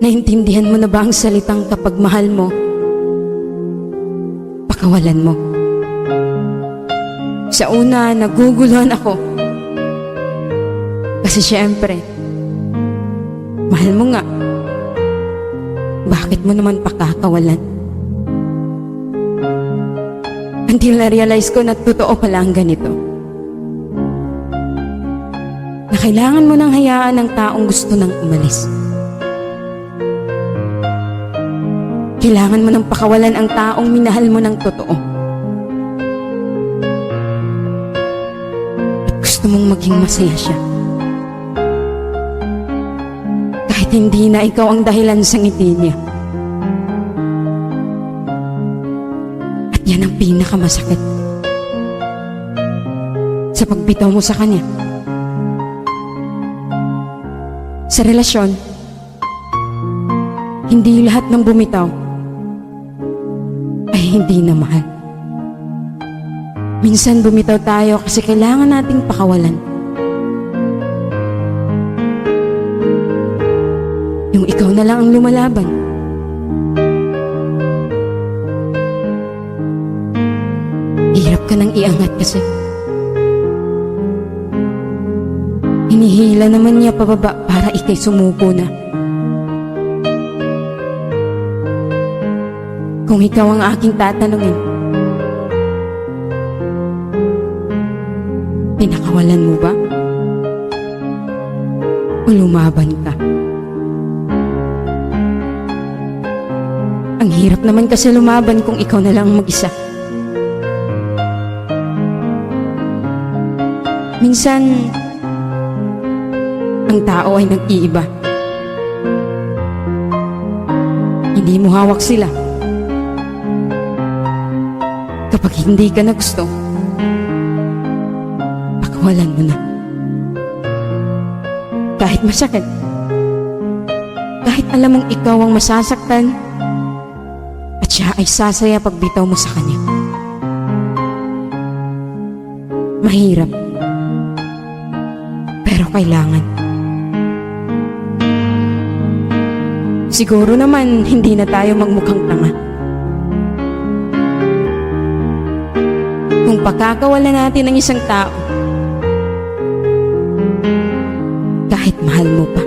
Naintindihan mo na ba ang salitang kapag mahal mo, pakawalan mo? Sa una, naguguluhan ako. Kasi syempre, mahal mo nga. Bakit mo naman pakakawalan? Until na-realize ko na totoo pala ang ganito. Na kailangan mo nang hayaan ng taong gusto nang umalis. Kailangan mo nang pakawalan ang taong minahal mo ng totoo. At gusto mong maging masaya siya. Kahit hindi na ikaw ang dahilan sa ngiti niya. At yan ang pinakamasakit sa pagbitaw mo sa kanya. Sa relasyon, hindi lahat ng bumitaw ay hindi na mahal. Minsan bumitaw tayo kasi kailangan nating pakawalan. Yung ikaw na lang ang lumalaban. Hirap ka nang iangat kasi. Hinihila naman niya pababa para ikay sumuko na. Kung ikaw ang aking tatanungin, pinakawalan mo ba? O lumaban ka? Ang hirap naman kasi lumaban kung ikaw na lang mag-isa. Minsan, ang tao ay nag-iiba. Hindi mo hawak sila. Kapag hindi ka na gusto, pakawalan mo na. Kahit masakit, kahit alam mong ikaw ang masasaktan, at siya ay sasaya pag bitaw mo sa kanya. Mahirap, pero kailangan. Siguro naman hindi na tayo magmukhang tanga. Kung pakakawalan natin ang isang tao, kahit mahal mo pa.